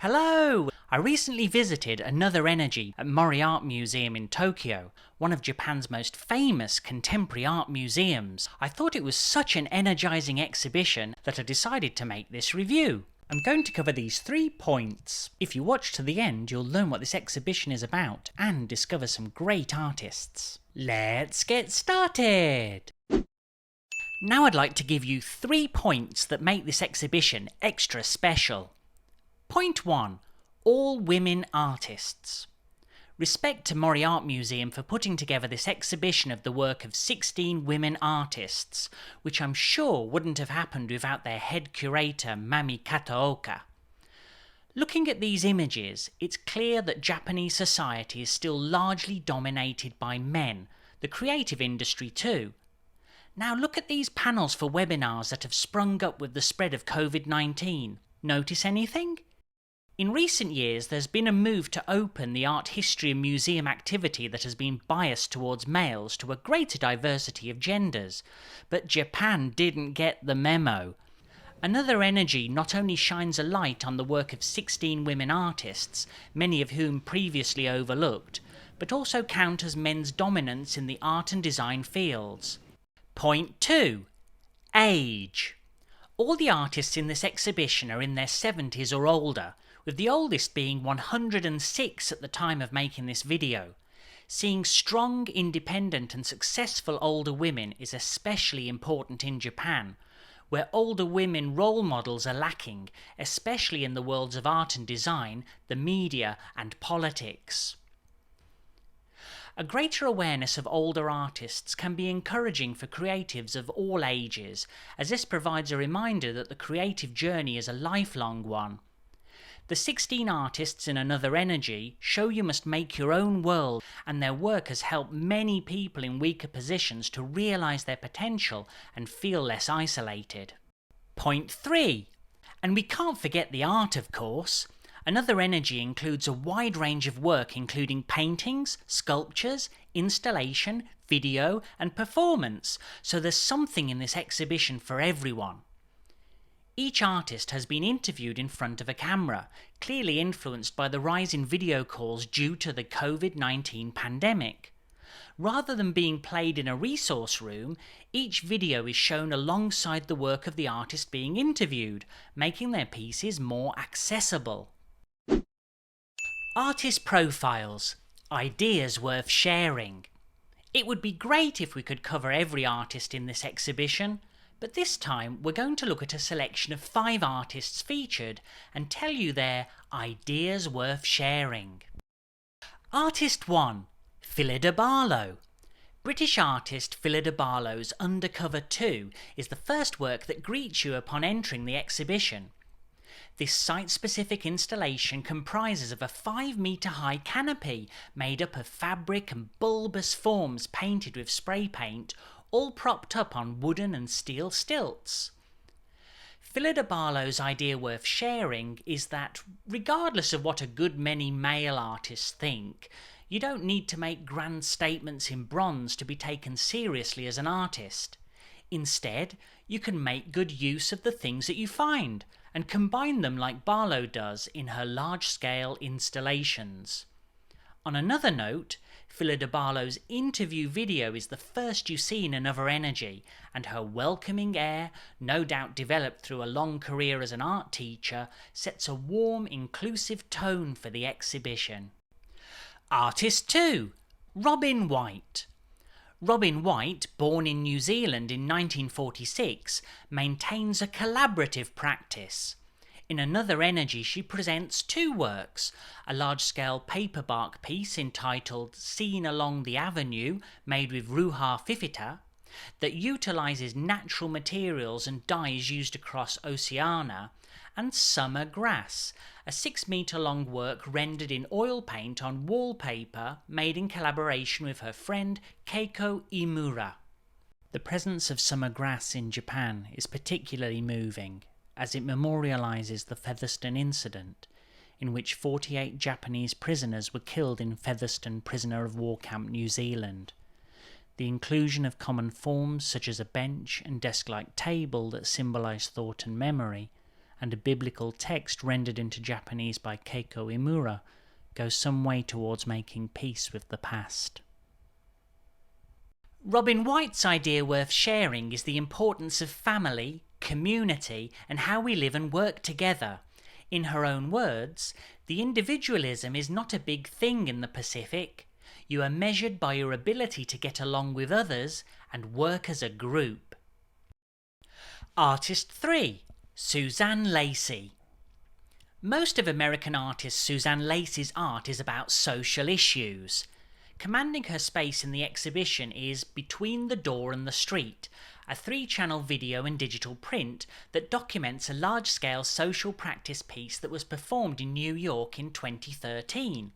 Hello! I recently visited Another Energy at Mori Art Museum in Tokyo, one of Japan's most famous contemporary art museums. I thought it was such an energizing exhibition that I decided to make this review. I'm going to cover these 3 points. If you watch to the end, you'll learn what this exhibition is about and discover some great artists. Let's get started! Now I'd like to give you 3 points that make this exhibition extra special. Point 1. All women artists. Respect to Mori Art Museum for putting together this exhibition of the work of 16 women artists, which I'm sure wouldn't have happened without their head curator Mami Kataoka. Looking at these images, it's clear that Japanese society is still largely dominated by men, the creative industry too. Now look at these panels for webinars that have sprung up with the spread of COVID-19. Notice anything? In recent years, there's been a move to open the art history and museum activity that has been biased towards males to a greater diversity of genders. But Japan didn't get the memo. Another Energy not only shines a light on the work of 16 women artists, many of whom previously overlooked, but also counters men's dominance in the art and design fields. Point 2. Age. All the artists in this exhibition are in their 70s or older, with the oldest being 106 at the time of making this video. Seeing strong, independent and successful older women is especially important in Japan, where older women role models are lacking, especially in the worlds of art and design, the media and politics. A greater awareness of older artists can be encouraging for creatives of all ages, as this provides a reminder that the creative journey is a lifelong one. The 16 artists in Another Energy show you must make your own world, and their work has helped many people in weaker positions to realise their potential and feel less isolated. Point 3. And we can't forget the art, of course. Another Energy includes a wide range of work including paintings, sculptures, installation, video and performance, so there's something in this exhibition for everyone. Each artist has been interviewed in front of a camera, clearly influenced by the rise in video calls due to the COVID-19 pandemic. Rather than being played in a resource room, each video is shown alongside the work of the artist being interviewed, making their pieces more accessible. Artist profiles. Ideas worth sharing. It would be great if we could cover every artist in this exhibition, but this time we're going to look at a selection of 5 artists featured and tell you their ideas worth sharing. Artist 1. FィBarlow. British artist FィBarlow's Undercover 2 is the first work that greets you upon entering the exhibition. This site-specific installation comprises of a 5-metre-high canopy made up of fabric and bulbous forms painted with spray paint, all propped up on wooden and steel stilts. FィBarlow's idea worth sharing is that, regardless of what a good many male artists think, you don't need to make grand statements in bronze to be taken seriously as an artist. Instead, you can make good use of the things that you find, and combine them like Barlow does in her large-scale installations. On another note, Fì Barlow's interview video is the first you see in Another Energy, and her welcoming air, no doubt developed through a long career as an art teacher, sets a warm, inclusive tone for the exhibition. Artist 2. Robin White. Robin White, born in New Zealand in 1946, maintains a collaborative practice. In Another Energy she presents 2 works, a large-scale paperbark piece entitled Scene Along the Avenue, made with Ruha Fifita, that utilises natural materials and dyes used across Oceania, and Summer Grass, a 6-metre-long work rendered in oil paint on wallpaper made in collaboration with her friend Keiko Imura. The presence of summer grass in Japan is particularly moving, as it memorialises the Featherston incident, in which 48 Japanese prisoners were killed in Featherston Prisoner of War Camp, New Zealand. The inclusion of common forms such as a bench and desk-like table that symbolise thought and memory, and a biblical text rendered into Japanese by Keiko Imura goes some way towards making peace with the past. Robin White's idea worth sharing is the importance of family, community, and how we live and work together. In her own words, the individualism is not a big thing in the Pacific. You are measured by your ability to get along with others and work as a group. Artist 3. Suzanne Lacy. Most of American artist Suzanne Lacy's art is about social issues. Commanding her space in the exhibition is Between the Door and the Street, a 3-channel video and digital print that documents a large-scale social practice piece that was performed in New York in 2013.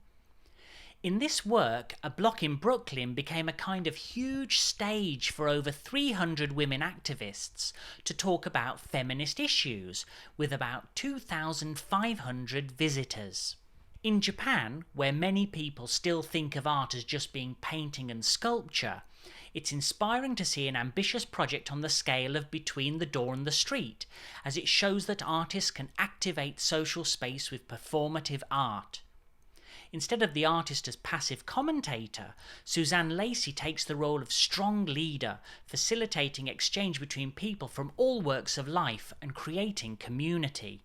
In this work, a block in Brooklyn became a kind of huge stage for over 300 women activists to talk about feminist issues, with about 2,500 visitors. In Japan, where many people still think of art as just being painting and sculpture, it's inspiring to see an ambitious project on the scale of Between the Door and the Street, as it shows that artists can activate social space with performative art. Instead of the artist as passive commentator, Suzanne Lacy takes the role of strong leader, facilitating exchange between people from all walks of life and creating community.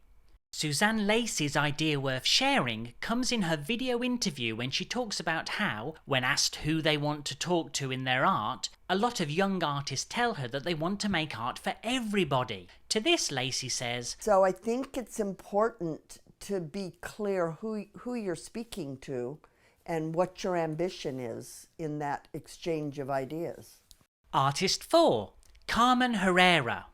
Suzanne Lacy's idea worth sharing comes in her video interview when she talks about how, when asked who they want to talk to in their art, a lot of young artists tell her that they want to make art for everybody. To this, Lacy says, "So I think it's important to be clear who you're speaking to and what your ambition is in that exchange of ideas." Artist 4. Carmen Herrera.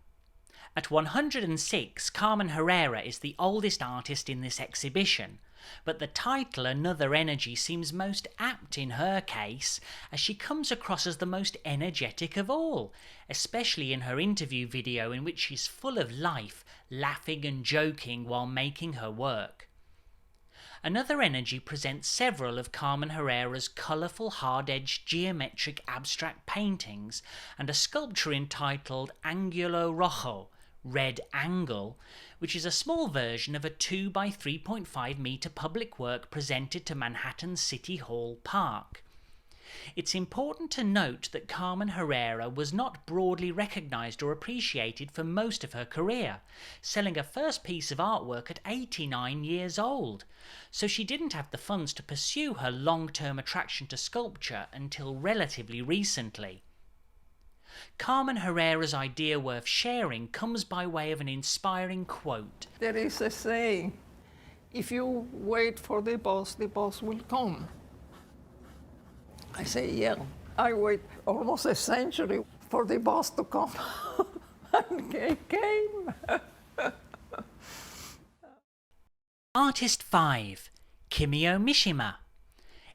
At 106, Carmen Herrera is the oldest artist in this exhibition, but the title Another Energy seems most apt in her case, as she comes across as the most energetic of all, especially in her interview video in which she's full of life, laughing and joking while making her work. Another Energy presents several of Carmen Herrera's colourful, hard-edged, geometric abstract paintings and a sculpture entitled Angulo Rojo, Red Angle, which is a small version of a 2 by 3.5 metre public work presented to Manhattan's City Hall Park. It's important to note that Carmen Herrera was not broadly recognised or appreciated for most of her career, selling her first piece of artwork at 89 years old, so she didn't have the funds to pursue her long-term attraction to sculpture until relatively recently. Carmen Herrera's idea worth sharing comes by way of an inspiring quote. There is a saying, if you wait for the boss will come. I say, yeah, I wait almost a century for the boss to come. And he came. Artist 5. Kimio Mishima.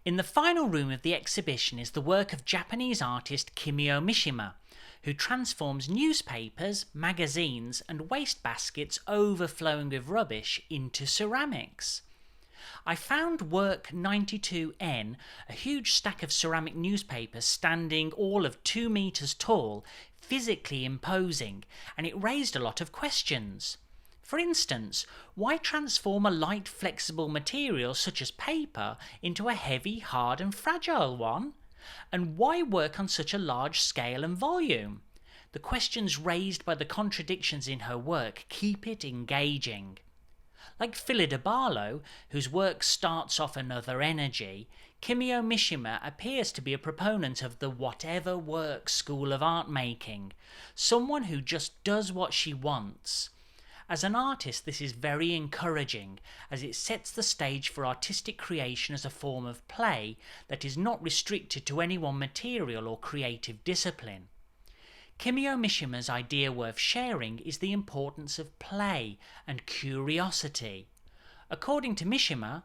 In the final room of the exhibition is the work of Japanese artist Kimio Mishima, who transforms newspapers, magazines, and wastebaskets overflowing with rubbish into ceramics. I found work 92N, a huge stack of ceramic newspapers standing all of 2 meters tall, physically imposing, and it raised a lot of questions. For instance, why transform a light, flexible material such as paper into a heavy, hard and fragile one? And why work on such a large scale and volume? The questions raised by the contradictions in her work keep it engaging. Like Fìlida, whose work starts off Another Energy, Kimio Mishima appears to be a proponent of the whatever works school of art making, someone who just does what she wants. As an artist, this is very encouraging, as it sets the stage for artistic creation as a form of play that is not restricted to any one material or creative discipline. Kimio Mishima's idea worth sharing is the importance of play and curiosity. According to Mishima,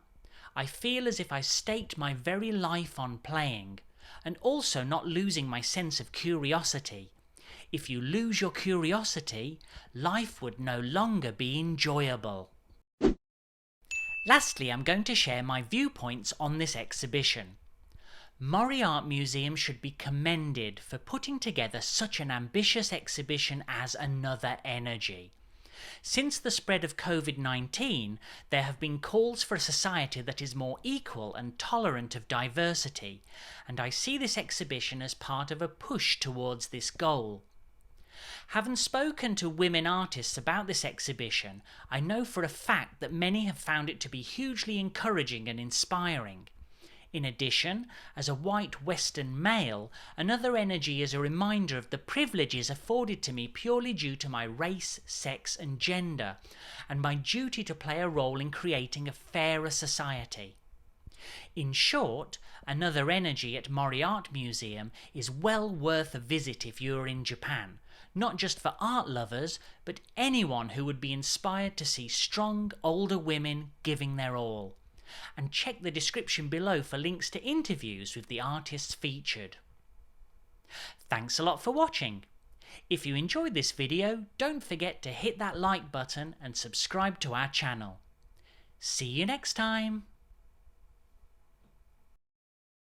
I feel as if I staked my very life on playing, and also not losing my sense of curiosity. If you lose your curiosity, life would no longer be enjoyable. Lastly, I'm going to share my viewpoints on this exhibition. Mori Art Museum should be commended for putting together such an ambitious exhibition as Another Energy. Since the spread of COVID-19, there have been calls for a society that is more equal and tolerant of diversity, and I see this exhibition as part of a push towards this goal. Having spoken to women artists about this exhibition, I know for a fact that many have found it to be hugely encouraging and inspiring. In addition, as a white Western male, another energy is a reminder of the privileges afforded to me purely due to my race, sex and gender, and my duty to play a role in creating a fairer society. In short, another energy at Mori Art Museum is well worth a visit if you are in Japan, not just for art lovers, but anyone who would be inspired to see strong, older women giving their all. And check the description below for links to interviews with the artists featured. Thanks a lot for watching. If you enjoyed this video, don't forget to hit that like button and subscribe to our channel. See you next time.